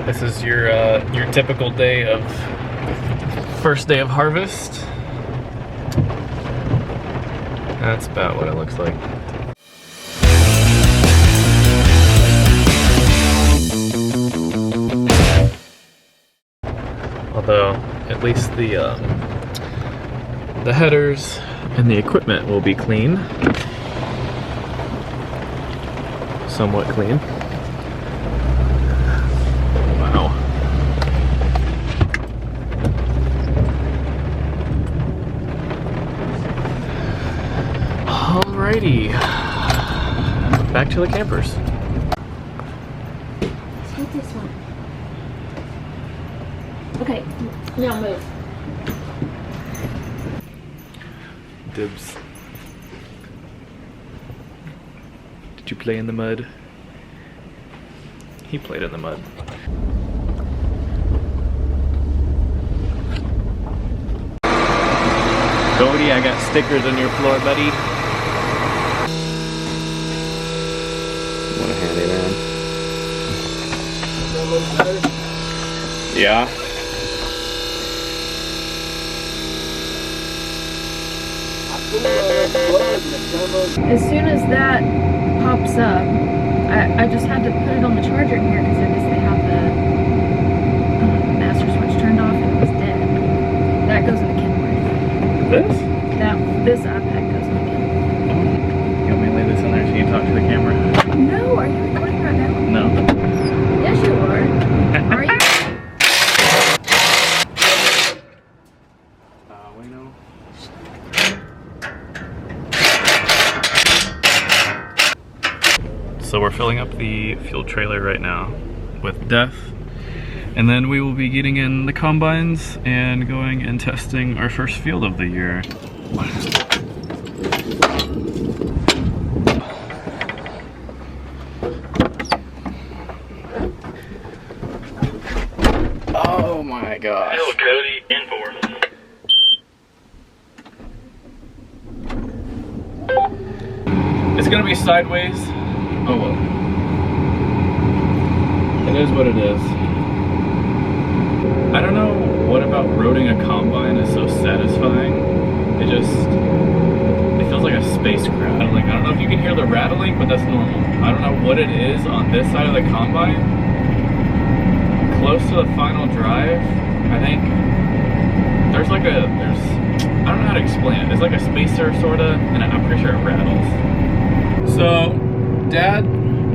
This is your typical day of first day of harvest. That's about what it looks like. Although at least the headers and the equipment will be clean, somewhat clean. Wow. Alrighty, back to the campers. Take this one. Okay, now move. Dibs. Did you play in the mud? He played in the mud. Cody, I got stickers on your floor, buddy. What a handy man. Yeah. As soon as that pops up, I just had to put it on the charger in here because I guess they have the master switch turned off and it was dead. That goes in the Kenworth. This iPad goes in the Kenworth. You want me to lay this in there so you can talk to the camera? No, are you recording right now? No. Yes, you are. Are you? We know. So we're filling up the fuel trailer right now with DEF, and then we will be getting in the combines and going and testing our first field of the year. Oh my gosh. Hello, Cody. In for. It's gonna be sideways. Oh well. It is what it is. I don't know what about roading a combine is so satisfying. It feels like a spacecraft. I don't know if you can hear the rattling, but that's normal. I don't know what it is on this side of the combine. Close to the final drive, I think there's I don't know how to explain it. It's like a spacer sorta, and I'm pretty sure it rattles. So, Dad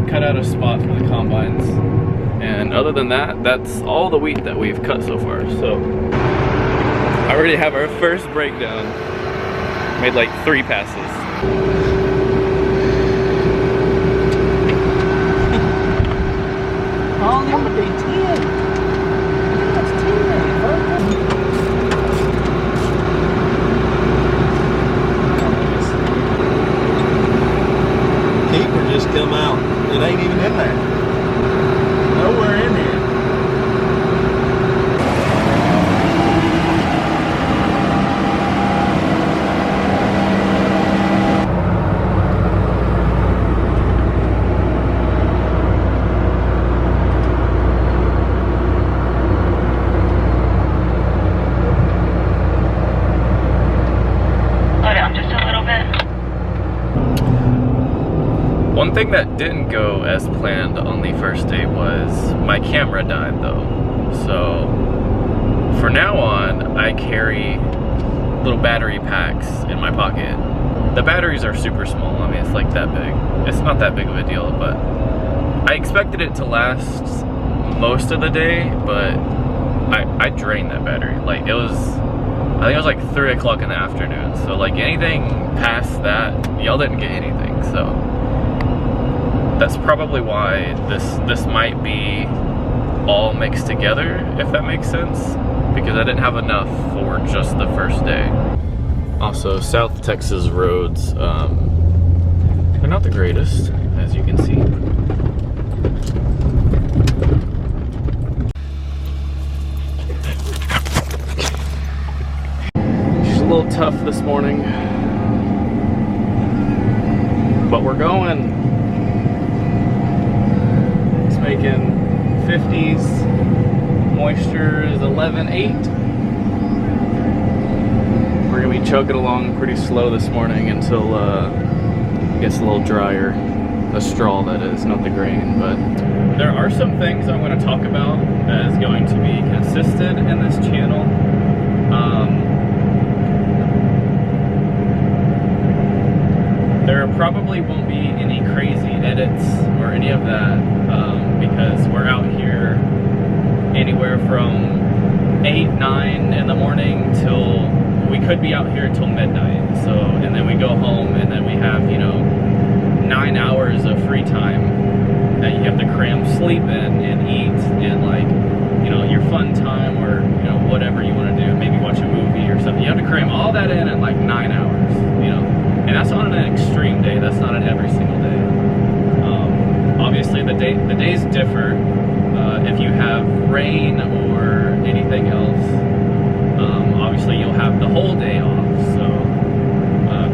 cut out a spot for the combines, and other than that, that's all the wheat that we've cut so far. So, I already have our first breakdown. Made like 3 passes. Oh, that would be 10. That's 10. Keeper just come out. It ain't even in there. Nowhere in here. One thing that didn't go as planned on the first day was my camera died though. So for now on, I carry little battery packs in my pocket. The batteries are super small. I mean, it's like that big. It's not that big of a deal, but I expected it to last most of the day, but I drained that battery. Like I think it was like 3 o'clock in the afternoon. So like anything past that, y'all didn't get anything. So that's probably why this might be all mixed together, if that makes sense, because I didn't have enough for just the first day. Also, South Texas roads, they're not the greatest, as you can see. Just a little tough this morning, but we're going. It's making 50s. Moisture is 11.8. We're gonna be chugging along pretty slow this morning until it gets a little drier. The straw, that is, not the grain. But there are some things I'm going to talk about that is going to be consistent in this channel. There probably won't be any crazy edits or any of that because we're out here anywhere from 8, 9 in the morning till we could be out here till midnight. So, and then we go home and then we have, you know, 9 hours of free time that you have to cram sleep in and eat and, like, you know, your fun time or, you know, whatever you want to do, maybe watch a movie or something. You have to cram all that in like 9 hours, you know, and that's on an extreme day. That's not an every single day. Obviously the days differ. If you have rain or anything else, obviously you'll have the whole day off. So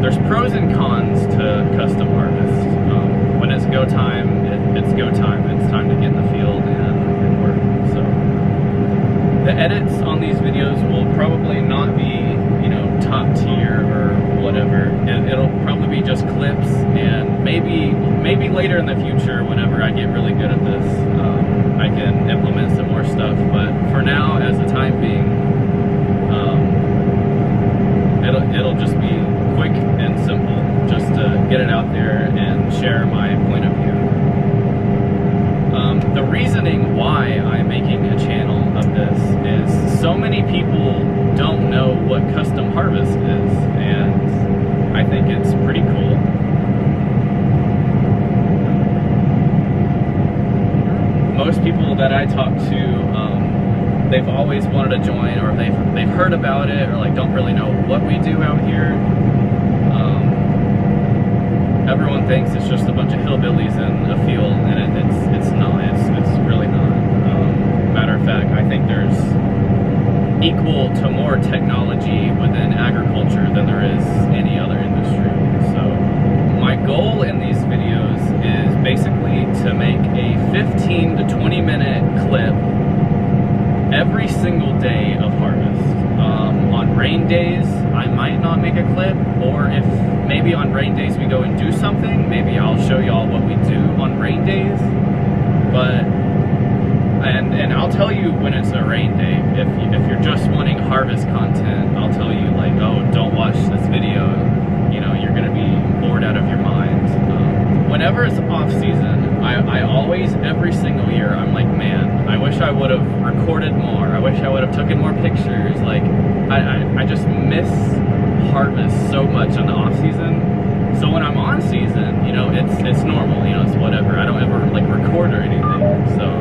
there's pros and cons to custom harvest. When it's go time, it's go time. It's time to get in the field and work. So the edits on these videos will probably not be, you know, top tier or whatever. It'll probably be just clips, and maybe later in the future, whenever I get really good at this, I can implement some more stuff. But for now, as the time being, it'll just be quick and simple, just to get it out there and share my point of view. The reasoning why I'm making a channel of this is so many people don't know what custom harvest is, and I think it's pretty cool. Most people that I talk to, they've always wanted to join, or they've heard about it, or like don't really know what we do out here. Everyone thinks it's just a bunch of hillbillies in a field, and it's not. It's really not. Matter of fact, I think there's equal to more technology within agriculture than there is any other industry. So my goal in these videos is basically to make a 15 to 20 minute clip every single day of harvest. On rain days, I might not make a clip, or if maybe on rain days we go and do something, maybe I'll show y'all what we do on rain days. But and I'll tell you when it's a rain day. If you're just wanting harvest content, I'll tell you, like, oh, don't watch this video. You know, you're gonna be bored out of your mind. Whenever it's off season, I always, every single year, I'm like, man, I wish I would have recorded more. I wish I would have taken more pictures. Like, I just miss harvest so much in the off season. So when I'm on season, you know, it's normal, you know, it's whatever. I don't ever like record or anything. So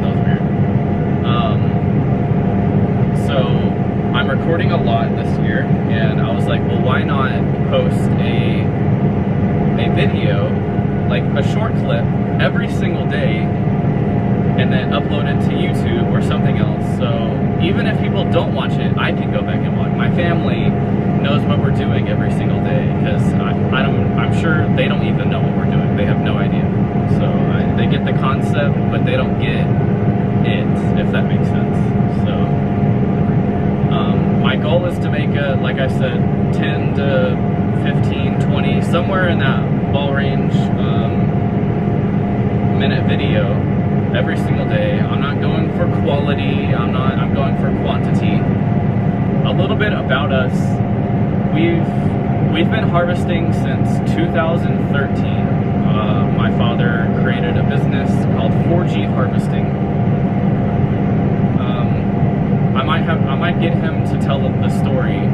that was weird. So I'm recording a lot this year, and I was like, well, why not post a video, like a short clip, every single day, and then upload it to YouTube or something else. So even if people don't watch it, I can go back and watch. My family knows what we're doing every single day, because I'm sure they don't even know what we're doing. They have no idea. So they get the concept, but they don't get it, if that makes sense. So my goal is to make a, like I said, 10 to 15, 20, somewhere in that ball range minute video every single day. I'm not going for quality, I'm going for quantity. A little bit about us. We've been harvesting since 2013. My father created a business called 4G Harvesting. I might get him to tell the story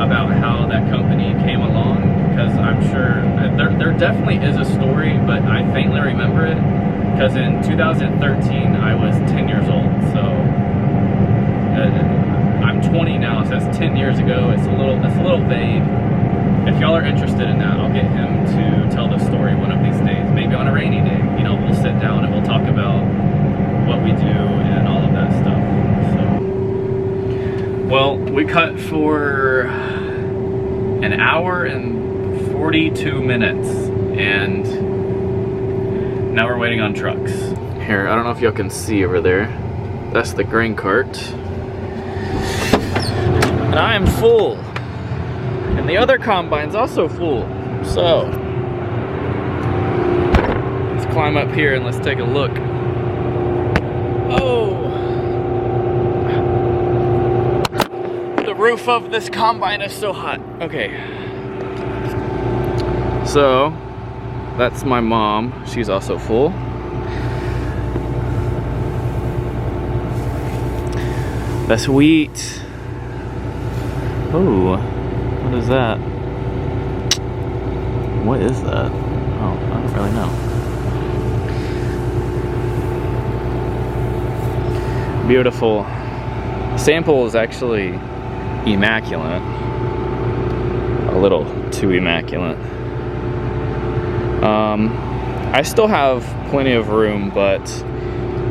about how that company came along, because I'm sure there definitely is a story, but I faintly remember it because in 2013 I was 10 years old. So I'm 20 now, so that's 10 years ago. It's a little vague. If y'all are interested in that, I'll get him to tell the story one of these days, maybe on a rainy day. You know, we'll sit down and we'll talk about what we do and all of that stuff. So, well, we cut for an hour and 42 minutes, and Now we're waiting on trucks. Here, I don't know if y'all can see over there. That's the grain cart. And I am full. And the other combine's also full. So, let's climb up here and let's take a look. Oh! The roof of this combine is so hot. Okay. So, that's my mom. She's also full. That's wheat. Oh, what is that? What is that? Oh, I don't really know. Beautiful. Sample is actually immaculate. A little too immaculate. I still have plenty of room, but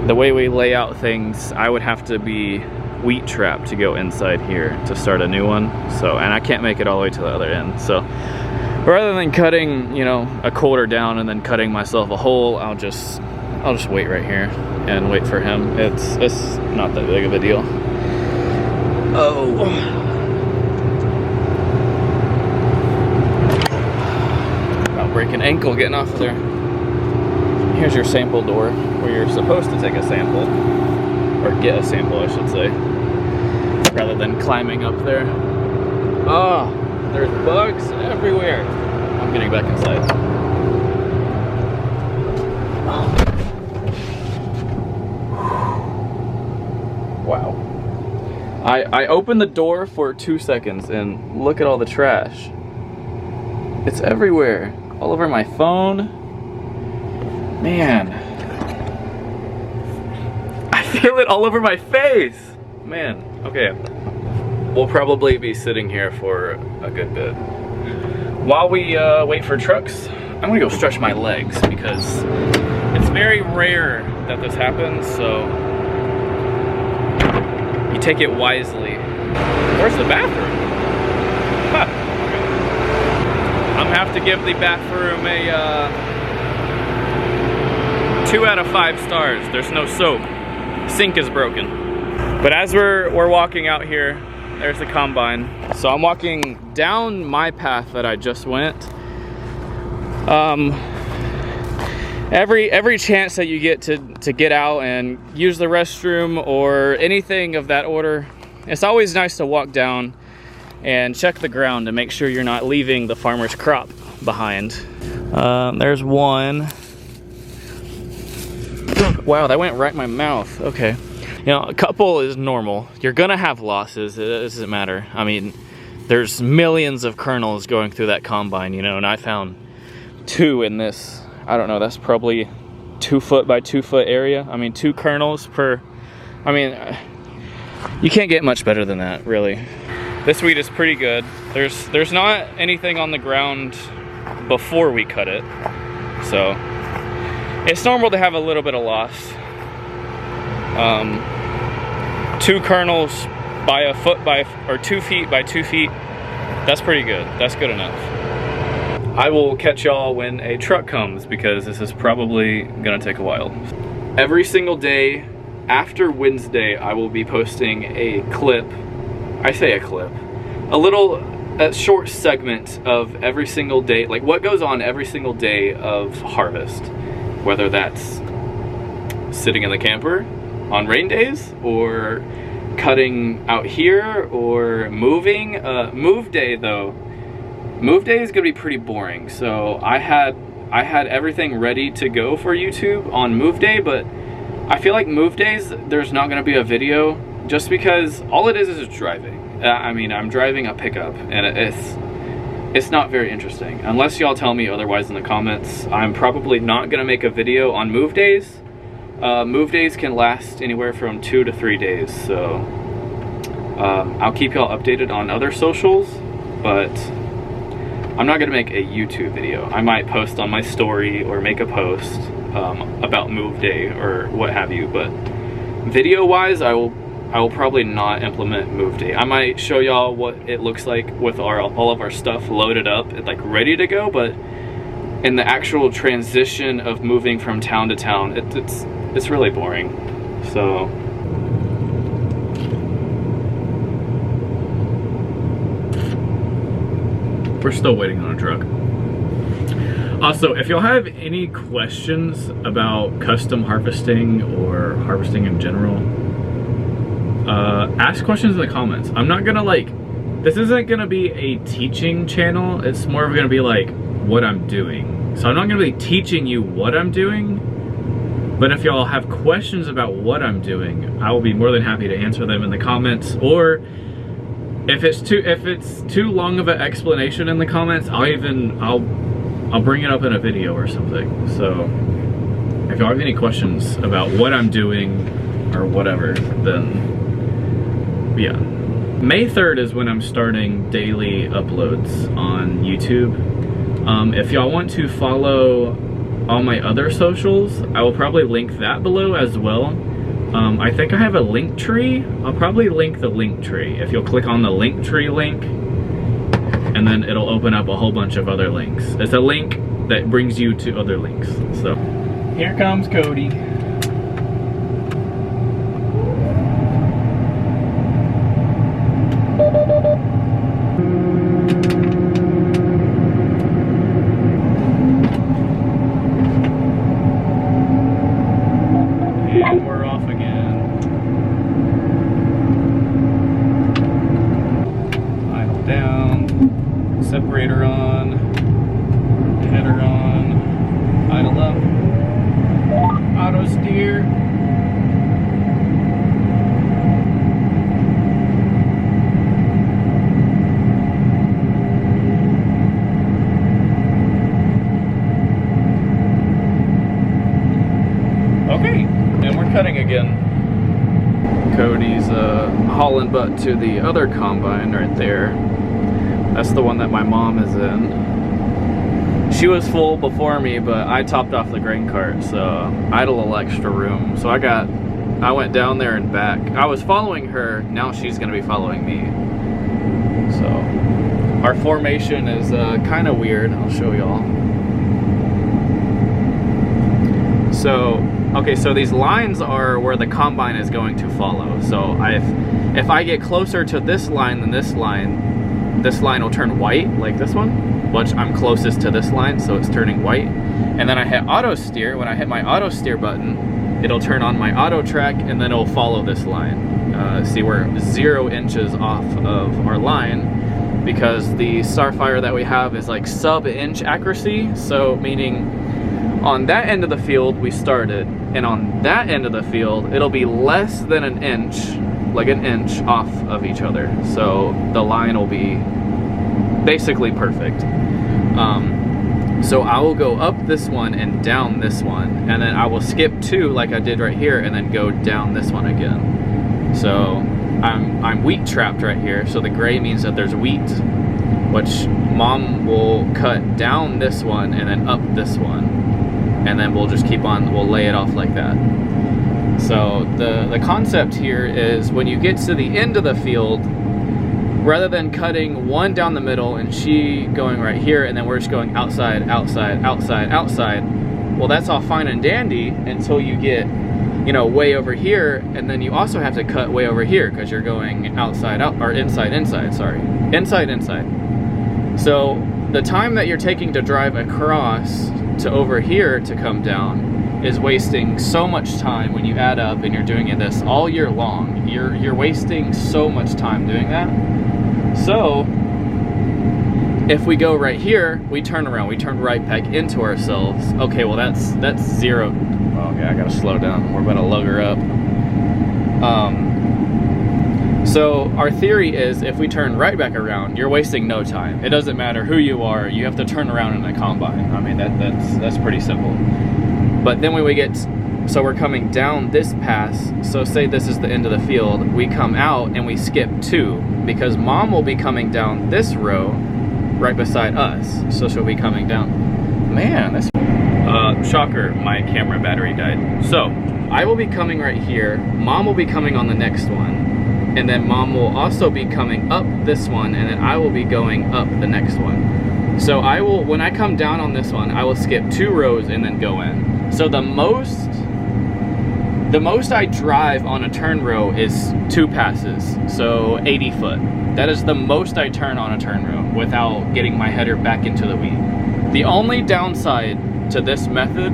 the way we lay out things, I would have to be wheat trapped to go inside here to start a new one. So, and I can't make it all the way to the other end. So rather than cutting, you know, a quarter down and then cutting myself a hole, I'll just wait right here and wait for him. It's not that big of a deal. Oh. About break an ankle getting off of there. Here's your sample door where you're supposed to take a sample, or get a sample, I should say, rather than climbing up there. Oh, there's bugs everywhere. I'm getting back inside. Wow. I opened the door for 2 seconds and look at all the trash. It's everywhere. All over my phone. Man. I feel it all over my face. Man, okay. We'll probably be sitting here for a good bit. While we wait for trucks, I'm gonna go stretch my legs because it's very rare that this happens, so you take it wisely. Where's the bathroom? Huh. I'm gonna have to give the bathroom a 2 out of 5 stars. There's no soap. Sink is broken. But as we're walking out here, there's the combine. So I'm walking down my path that I just went. Every chance that you get to get out and use the restroom or anything of that order, it's always nice to walk down and check the ground to make sure you're not leaving the farmer's crop behind. There's one. Wow, that went right in my mouth. Okay. You know, a couple is normal. You're gonna have losses. It doesn't matter. I mean, there's millions of kernels going through that combine, you know, and I found 2 in this. I don't know, that's probably 2 foot by 2 foot area. I mean, 2 kernels per, I mean, you can't get much better than that, really. This wheat is pretty good. There's not anything on the ground before we cut it. So, it's normal to have a little bit of loss. 2 kernels by a foot by, or 2 feet by 2 feet, that's pretty good. That's good enough. I will catch y'all when a truck comes because this is probably gonna take a while. Every single day after Wednesday, I will be posting a clip. I say a clip. A short segment of every single day, like what goes on every single day of harvest. Whether that's sitting in the camper on rain days, or cutting out here, or moving. Move day though. Move day is gonna be pretty boring. So I had everything ready to go for YouTube on move day, but I feel like move days there's not gonna be a video just because all it is driving. I mean, I'm driving a pickup and it's not very interesting. Unless y'all tell me otherwise in the comments, I'm probably not gonna make a video on move days. Move days can last anywhere from 2 to 3 days, so I'll keep y'all updated on other socials, but I'm not gonna make a YouTube video. I might post on my story or make a post about move day or what have you, but video wise, I will probably not implement move day. I might show y'all what it looks like with all of our stuff loaded up and like ready to go, but and the actual transition of moving from town to town, it's really boring. So we're still waiting on a truck. Also, if y'all have any questions about custom harvesting or harvesting in general, ask questions in the comments. I'm not gonna this isn't gonna be a teaching channel. It's more of gonna be like what I'm doing. So I'm not gonna be teaching you what I'm doing, but if y'all have questions about what I'm doing, I will be more than happy to answer them in the comments. Or if it's too long of an explanation in the comments, I'll bring it up in a video or something. So if y'all have any questions about what I'm doing or whatever, then yeah. May 3rd is when I'm starting daily uploads on YouTube. If y'all want to follow all my other socials, I will probably link that below as well. I think I have a link tree. I'll probably link the link tree. If you'll click on the link tree link, and then it'll open up a whole bunch of other links. It's a link that brings you to other links. So here comes Cody. And we're off again. Idle down. Separator on, header on, idle up, auto steer. Okay, and we're cutting again. Cody's hauling butt to the other combine right there. That's the one that my mom is in. She was full before me, but I topped off the grain cart, so I had a little extra room. So I went down there and back. I was following her, now she's gonna be following me. So our formation is kind of weird. I'll show y'all. So, okay, so these lines are where the combine is going to follow. So if I get closer to this line than this line will turn white, like this one, which I'm closest to this line, so it's turning white. And then I hit auto steer. When I hit my auto steer button, it'll turn on my auto track, and then it'll follow this line. See, we're 0 inches off of our line because the Starfire that we have is like sub-inch accuracy. So meaning on that end of the field we started, and on that end of the field it'll be less than an inch, like an inch off of each other. So the line will be basically perfect. So I will go up this one and down this one, and then I will skip 2 like I did right here, and then go down this one again. So I'm wheat trapped right here, so the gray means that there's wheat, which mom will cut down this one and then up this one, and then we'll just keep on, we'll lay it off like that. So the concept here is when you get to the end of the field, rather than cutting one down the middle and she going right here and then we're just going outside, outside, outside, outside, well, that's all fine and dandy until you get, you know, way over here, and then you also have to cut way over here because you're going outside out, or inside, inside, sorry, inside, inside. So the time that you're taking to drive across to over here to come down is wasting so much time when you add up, and you're doing this all year long. You're wasting so much time doing that. So if we go right here, we turn around, we turn right back into ourselves. Okay, well that's 0. Okay, I gotta slow down. We're about to lug her up. So our theory is if we turn right back around, you're wasting no time. It doesn't matter who you are, you have to turn around in a combine. I mean, that's pretty simple. But then when we get, so we're coming down this pass, so say this is the end of the field, we come out and we skip 2, because mom will be coming down this row right beside us, so she'll be coming down. Man, that's... shocker, my camera battery died. So, I will be coming right here, mom will be coming on the next one, and then mom will also be coming up this one, and then I will be going up the next one. So I will, when I come down on this one, I will skip 2 rows and then go in. So the most I drive on a turn row is 2 passes, so 80 foot. That is the most I turn on a turn row without getting my header back into the weed. The only downside to this method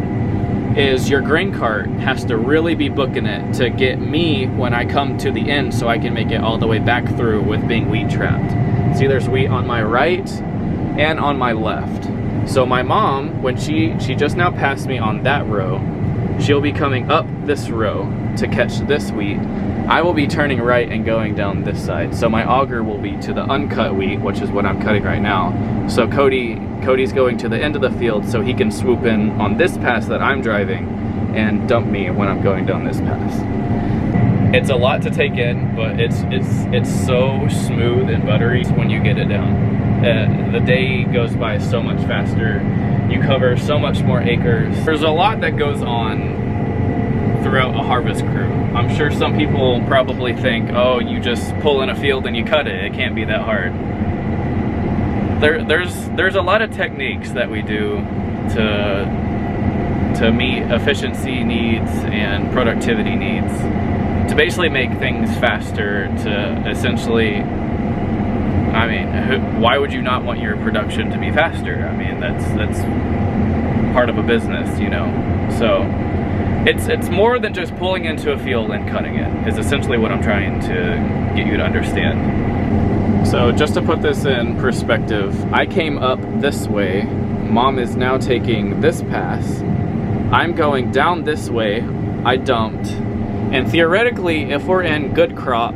is your grain cart has to really be booking it to get me when I come to the end so I can make it all the way back through with being weed trapped. See, there's wheat on my right and on my left. So my mom, when she just now passed me on that row, she'll be coming up this row to catch this wheat. I will be turning right and going down this side. So my auger will be to the uncut wheat, which is what I'm cutting right now. So Cody's going to the end of the field so he can swoop in on this pass that I'm driving and dump me when I'm going down this pass. It's a lot to take in, but it's so smooth and buttery when you get it down. The day goes by so much faster. You cover so much more acres. There's a lot that goes on throughout a harvest crew. I'm sure some people probably think, oh, you just pull in a field and you cut it. It can't be that hard. There's a lot of techniques that we do to meet efficiency needs and productivity needs, to basically make things faster, to essentially, I mean, why would you not want your production to be faster? I mean, that's part of a business, you know. So it's more than just pulling into a field and cutting it, is essentially what I'm trying to get you to understand. So just to put this in perspective, I came up this way. Mom is now taking this pass. I'm going down this way. I dumped. And theoretically, if we're in good crop,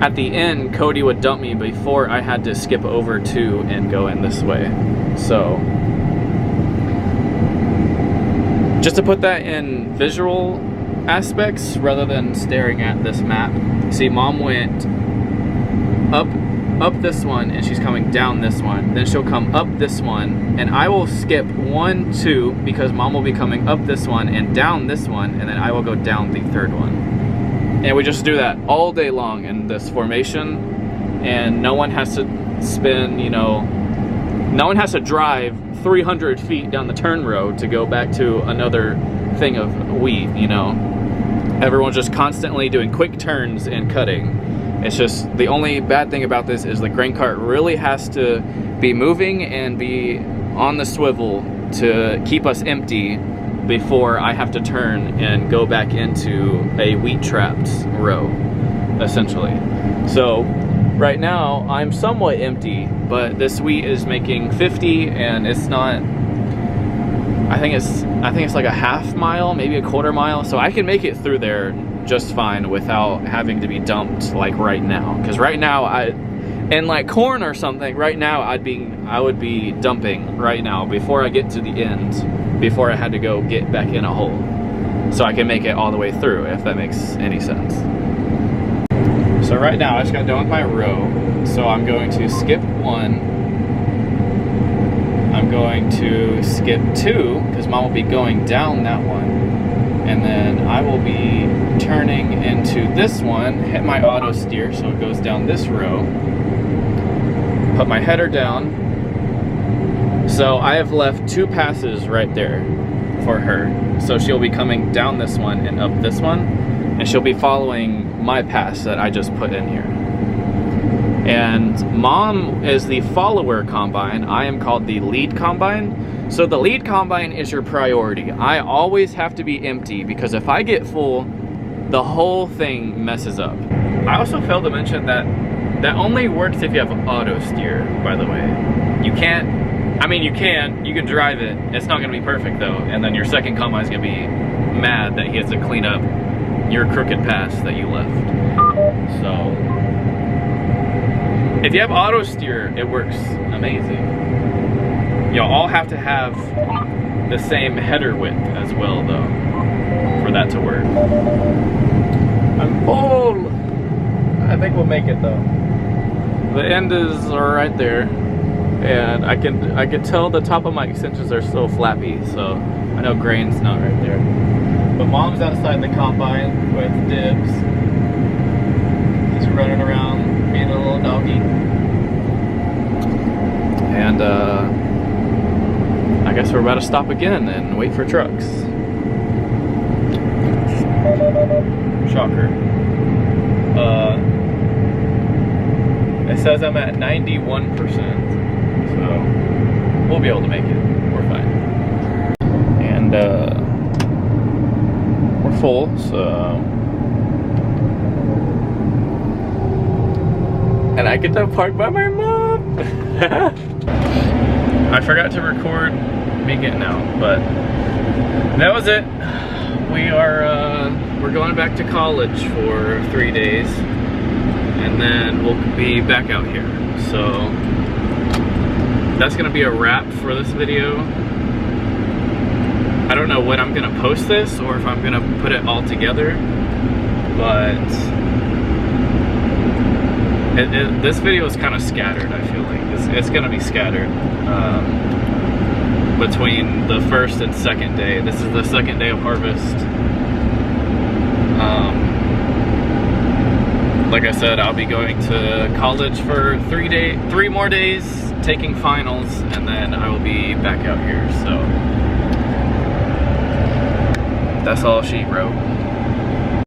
at the end, Cody would dump me before I had to skip over 2 and go in this way. So just to put that in visual aspects rather than staring at this map. See, Mom went up this one and she's coming down this one. Then she'll come up this one and I will skip 1, 2 because Mom will be coming up this one and down this one, and then I will go down the 3rd one. And we just do that all day long in this formation, and no one has to spend, you know, no one has to drive 300 feet down the turn road to go back to another thing of wheat, you know. Everyone's just constantly doing quick turns and cutting. It's just, the only bad thing about this is the grain cart really has to be moving and be on the swivel to keep us empty before I have to turn and go back into a wheat trapped row, essentially. So right now I'm somewhat empty, but this wheat is making 50 and it's not, I think it's like a half mile, maybe a quarter mile. So I can make it through there just fine without having to be dumped like right now. Because right now, in like corn or something, right now I would be dumping right now before I get to the end, before I had to go get back in a hole. So I can make it all the way through, if that makes any sense. So right now I just got done with my row. So I'm going to skip 1. I'm going to skip 2 because Mom will be going down that one. And then I will be turning into this one, hit my auto steer so it goes down this row. Put my header down. So I have left 2 passes right there for her. So she'll be coming down this one and up this one, and she'll be following my pass that I just put in here. And Mom is the follower combine. I am called the lead combine. So the lead combine is your priority. I always have to be empty because if I get full, the whole thing messes up. I also failed to mention that only works if you have auto steer, by the way. You can't, I mean you can drive it. It's not gonna be perfect though. And then your second combine is gonna be mad that he has to clean up your crooked pass that you left. So if you have auto steer, it works amazing. You'll all have to have the same header width as well though, for that to work. I'm full. I think we'll make it though. The end is right there, and I can tell the top of my extensions are so flappy, so I know grain's not right there. But Mom's outside the combine with Dibs. He's running around being a little doggy. And I guess we're about to stop again and wait for trucks. Shocker. It says I'm at 91%, so we'll be able to make it. We're fine. And we're full, so. And I get to park by my mom. I forgot to record me getting out, but that was it. We're going back to college for 3 days, and then we'll be back out here. So that's gonna be a wrap for this video. I don't know when I'm gonna post this or if I'm gonna put it all together, but this video is kind of scattered. I feel like it's gonna be scattered between the first and second day. This is the second day of harvest. Like I said, I'll be going to college for 3 more days, taking finals, and then I will be back out here. So that's all she wrote.